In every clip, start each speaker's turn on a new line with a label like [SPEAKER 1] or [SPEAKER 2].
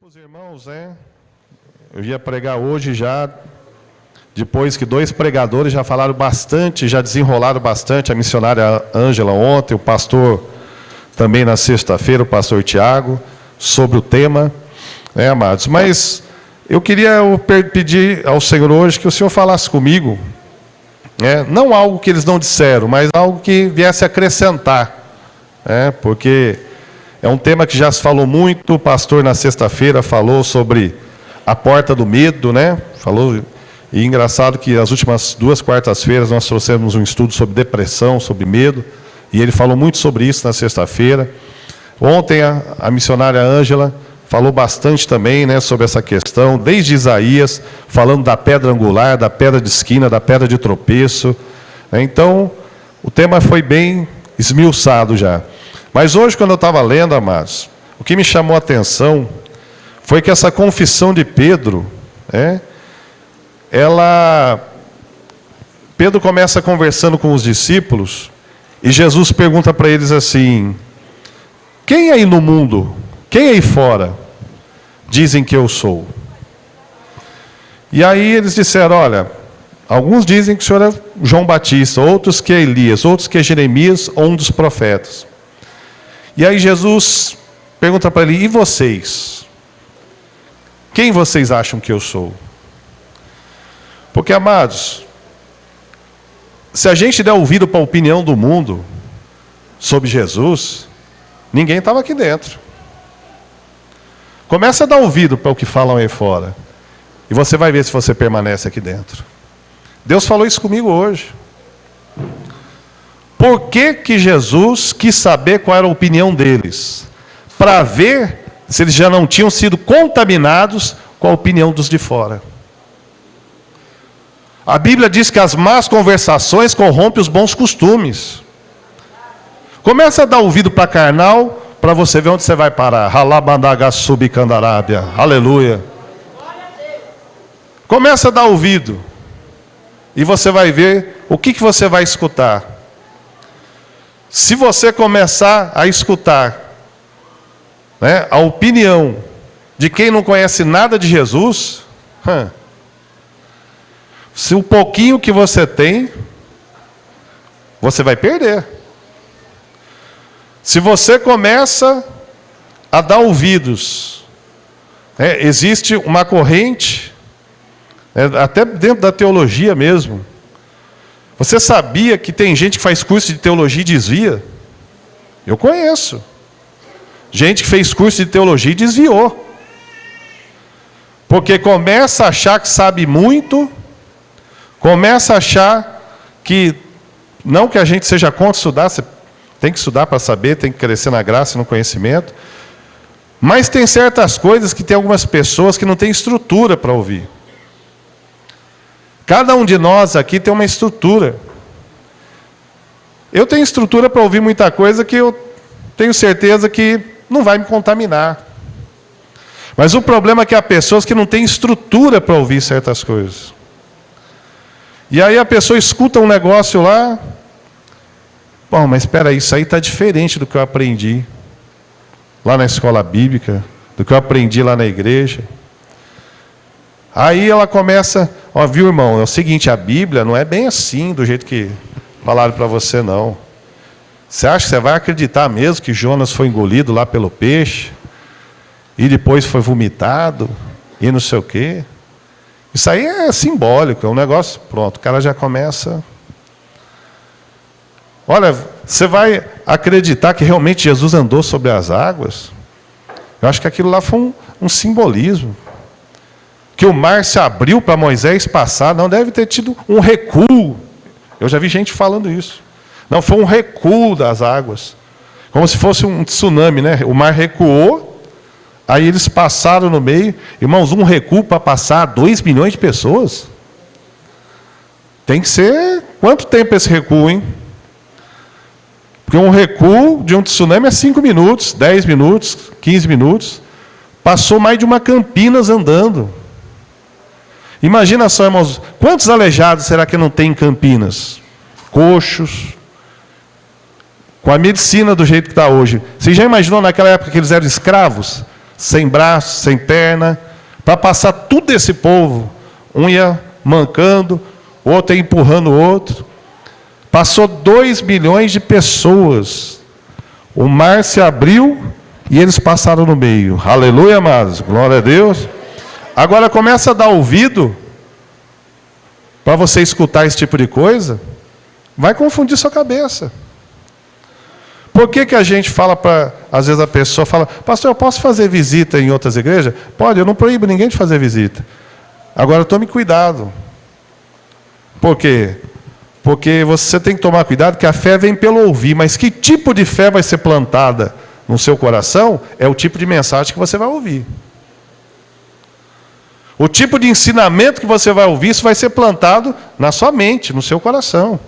[SPEAKER 1] para os irmãos, eu ia pregar hoje já, depois que dois pregadores já falaram bastante, já desenrolaram bastante, a missionária Ângela ontem, o pastor também na sexta-feira, o pastor Tiago, sobre o tema, amados? Mas eu queria pedir ao Senhor hoje que o Senhor falasse comigo, não algo que eles não disseram, mas algo que viesse acrescentar, porque é um tema que já se falou muito. O pastor na sexta-feira falou sobre a porta do medo, falou, e engraçado que as últimas 2 quartas-feiras nós trouxemos um estudo sobre depressão, sobre medo, e ele falou muito sobre isso na sexta-feira. Ontem a missionária Ângela falou bastante também, sobre essa questão, desde Isaías, falando da pedra angular, da pedra de esquina, da pedra de tropeço. Então, o tema foi bem esmiuçado já. Mas hoje, quando eu estava lendo, amados, o que me chamou a atenção foi que essa confissão de Pedro, Pedro começa conversando com os discípulos, e Jesus pergunta para eles assim: quem aí no mundo, quem aí fora, dizem que eu sou? E aí eles disseram: olha, alguns dizem que o senhor é João Batista, outros que é Elias, outros que é Jeremias ou um dos profetas. E aí Jesus pergunta para ele: e vocês? Quem vocês acham que eu sou? Porque, amados, se a gente der ouvido para a opinião do mundo sobre Jesus, ninguém estava aqui dentro. Começa a dar ouvido para o que falam aí fora, e você vai ver se você permanece aqui dentro. Deus falou isso comigo hoje. Por que Jesus quis saber qual era a opinião deles? Para ver se eles já não tinham sido contaminados com a opinião dos de fora. A Bíblia diz que as más conversações corrompem os bons costumes. Começa a dar ouvido para carnal, para você ver onde você vai parar. Ralabandagassubicandarábia. Aleluia. Começa a dar ouvido, e você vai ver o que você vai escutar. Se você começar a escutar a opinião de quem não conhece nada de Jesus, se o pouquinho que você tem, você vai perder. Se você começa a dar ouvidos, existe uma corrente, até dentro da teologia mesmo. Você sabia que tem gente que faz curso de teologia e desvia? Eu conheço. Gente que fez curso de teologia e desviou. Porque começa a achar que sabe muito, começa a achar que, não que a gente seja contra estudar, você tem que estudar para saber, tem que crescer na graça e no conhecimento, mas tem certas coisas que tem algumas pessoas que não têm estrutura para ouvir. Cada um de nós aqui tem uma estrutura. Eu tenho estrutura para ouvir muita coisa que eu tenho certeza que não vai me contaminar. Mas o problema é que há pessoas que não têm estrutura para ouvir certas coisas. E aí a pessoa escuta um negócio lá. Bom, mas espera aí, isso aí está diferente do que eu aprendi lá na escola bíblica, do que eu aprendi lá na igreja. Aí ela começa, viu, irmão, é o seguinte, a Bíblia não é bem assim, do jeito que falaram para você, não. Você acha que você vai acreditar mesmo que Jonas foi engolido lá pelo peixe, e depois foi vomitado, e não sei o quê? Isso aí é simbólico, é um negócio, pronto, o cara já começa. Olha, você vai acreditar que realmente Jesus andou sobre as águas? Eu acho que aquilo lá foi um simbolismo. Que o mar se abriu para Moisés passar, não deve ter tido um recuo. Eu já vi gente falando isso. Não, foi um recuo das águas. Como se fosse um tsunami, O mar recuou, aí eles passaram no meio. Irmãos, um recuo para passar 2 milhões de pessoas? Tem que ser... Quanto tempo esse recuo, hein? Porque um recuo de um tsunami é 5 minutos, 10 minutos, 15 minutos. Passou mais de uma Campinas andando. Imagina só, irmãos, quantos aleijados será que não tem em Campinas? Coxos. Com a medicina do jeito que está hoje. Você já imaginou naquela época que eles eram escravos? sem braço, sem perna, para passar tudo esse povo. Um ia mancando, o outro ia empurrando o outro. Passou 2 milhões de pessoas. O mar se abriu e eles passaram no meio. Aleluia, amados. Glória a Deus. Agora começa a dar ouvido para você escutar esse tipo de coisa. Vai confundir sua cabeça. Por que a gente fala para... Às vezes a pessoa fala, pastor, eu posso fazer visita em outras igrejas? Pode, eu não proíbo ninguém de fazer visita. Agora tome cuidado. Por quê? Porque você tem que tomar cuidado, que a fé vem pelo ouvir. Mas que tipo de fé vai ser plantada no seu coração é o tipo de mensagem que você vai ouvir. O tipo de ensinamento que você vai ouvir, isso vai ser plantado na sua mente, no seu coração.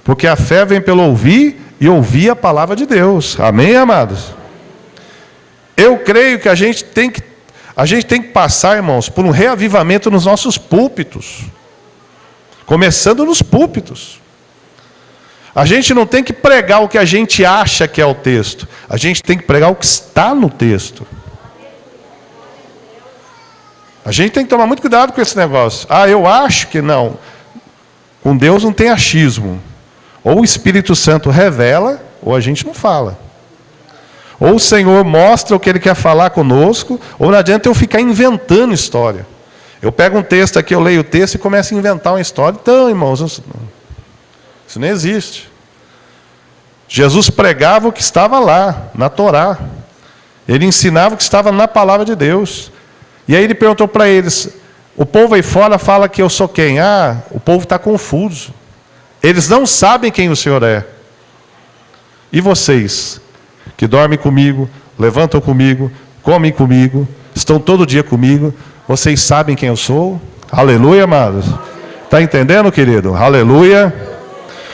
[SPEAKER 1] Porque a fé vem pelo ouvir e ouvir a palavra de Deus. Amém, amados? Eu creio que a gente tem que passar, irmãos, por um reavivamento nos nossos púlpitos. Começando nos púlpitos. A gente não tem que pregar o que a gente acha que é o texto. A gente tem que pregar o que está no texto. A gente tem que tomar muito cuidado com esse negócio. Ah, eu acho que não. Com Deus não tem achismo. Ou o Espírito Santo revela, ou a gente não fala. Ou o Senhor mostra o que Ele quer falar conosco, ou não adianta eu ficar inventando história. Eu pego um texto aqui, eu leio o texto e começo a inventar uma história. Então, irmãos, isso não existe. Jesus pregava o que estava lá, na Torá. Ele ensinava o que estava na palavra de Deus. E aí ele perguntou para eles, o povo aí fora fala que eu sou quem? Ah, o povo está confuso. Eles não sabem quem o Senhor é. E vocês, que dormem comigo, levantam comigo, comem comigo, estão todo dia comigo, vocês sabem quem eu sou? Aleluia, amados. Está entendendo, querido? Aleluia.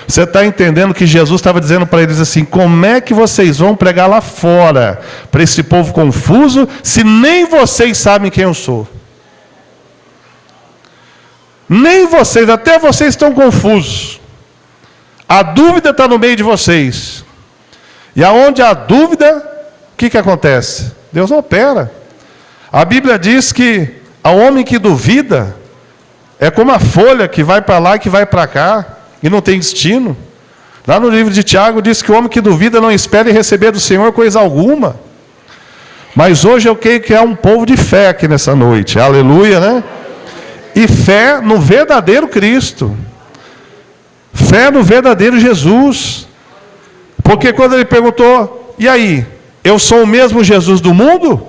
[SPEAKER 1] Você está entendendo que Jesus estava dizendo para eles assim, como é que vocês vão pregar lá fora, para esse povo confuso, se nem vocês sabem quem eu sou? Nem vocês, até vocês estão confusos. A dúvida está no meio de vocês. E aonde há dúvida, o que acontece? Deus não opera. A Bíblia diz que ao homem que duvida, é como a folha que vai para lá e que vai para cá, e não tem destino. Lá no livro de Tiago diz que o homem que duvida não espera receber do Senhor coisa alguma. Mas hoje eu creio que há um povo de fé aqui nessa noite. Aleluia, né? E fé no verdadeiro Cristo. Fé no verdadeiro Jesus. Porque quando ele perguntou, e aí, eu sou o mesmo Jesus do mundo?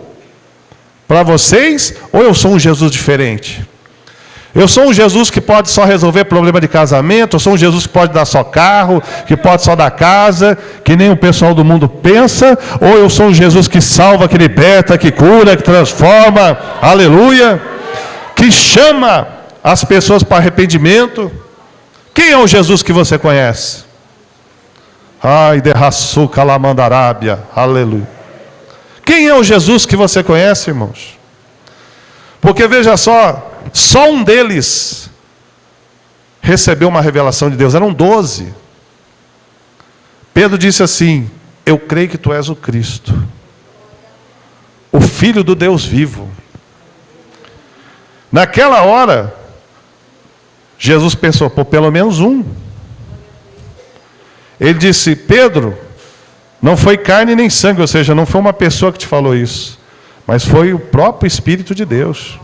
[SPEAKER 1] Para vocês? Ou eu sou um Jesus diferente? Eu sou um Jesus que pode só resolver problema de casamento, eu sou um Jesus que pode dar só carro, que pode só dar casa, que nem o pessoal do mundo pensa, ou eu sou um Jesus que salva, que liberta, que cura, que transforma, aleluia, que chama as pessoas para arrependimento. Quem é o Jesus que você conhece? Ai, derraçu calamandarábia, aleluia. Quem é o Jesus que você conhece, irmãos? Porque veja só um deles recebeu uma revelação de Deus, eram 12. Pedro disse assim, eu creio que tu és o Cristo, o Filho do Deus vivo. Naquela hora, Jesus pensou, pô, pelo menos um. Ele disse, Pedro, não foi carne nem sangue, ou seja, não foi uma pessoa que te falou isso, mas foi o próprio Espírito de Deus.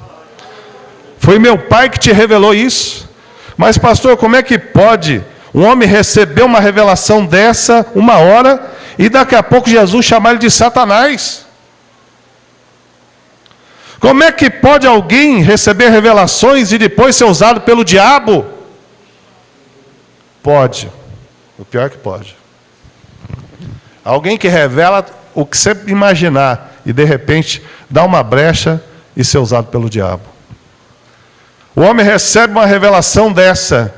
[SPEAKER 1] Foi meu Pai que te revelou isso. Mas pastor, como é que pode um homem receber uma revelação dessa, uma hora, e daqui a pouco Jesus chamar ele de Satanás? Como é que pode alguém receber revelações e depois ser usado pelo diabo? Pode. O pior é que pode. Alguém que revela o que você imaginar e de repente dá uma brecha e ser usado pelo diabo. O homem recebe uma revelação dessa.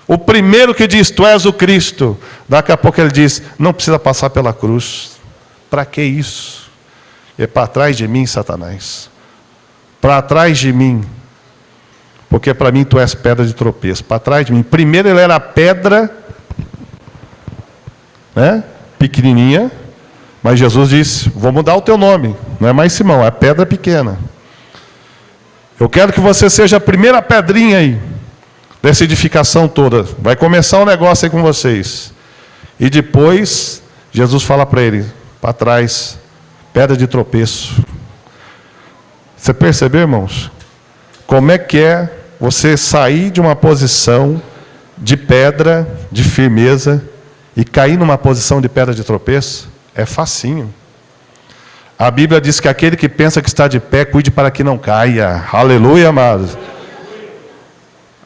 [SPEAKER 1] O primeiro que diz, tu és o Cristo. Daqui a pouco ele diz, não precisa passar pela cruz. Para que isso? É para trás de mim, Satanás. Para trás de mim. Porque para mim tu és pedra de tropeço. Para trás de mim. Primeiro ele era pedra, né? Pequenininha. Mas Jesus disse, vou mudar o teu nome. Não é mais Simão, é pedra pequena. Eu quero que você seja a primeira pedrinha aí, dessa edificação toda. Vai começar um negócio aí com vocês. E depois, Jesus fala para ele, para trás, pedra de tropeço. Você percebeu, irmãos? Como é que é você sair de uma posição de pedra, de firmeza, e cair numa posição de pedra de tropeço? É facinho. A Bíblia diz que aquele que pensa que está de pé, cuide para que não caia. Aleluia, amados.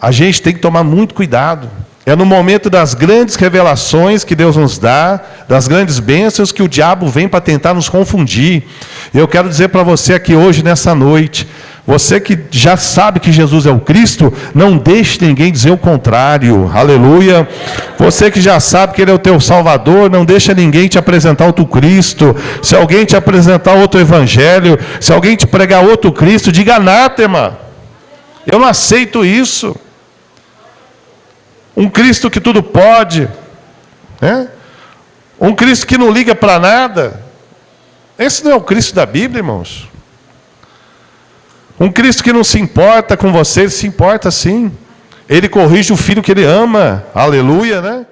[SPEAKER 1] A gente tem que tomar muito cuidado. É no momento das grandes revelações que Deus nos dá, das grandes bênçãos, que o diabo vem para tentar nos confundir. Eu quero dizer para você aqui hoje, nessa noite, você que já sabe que Jesus é o Cristo, não deixe ninguém dizer o contrário. Aleluia. Você que já sabe que Ele é o teu Salvador, não deixa ninguém te apresentar outro Cristo. Se alguém te apresentar outro Evangelho, se alguém te pregar outro Cristo, diga anátema. Eu não aceito isso. Um Cristo que tudo pode, né? Um Cristo que não liga para nada. Esse não é o Cristo da Bíblia, irmãos. Um Cristo que não se importa com você, ele se importa sim. Ele corrige o filho que ele ama. Aleluia, né?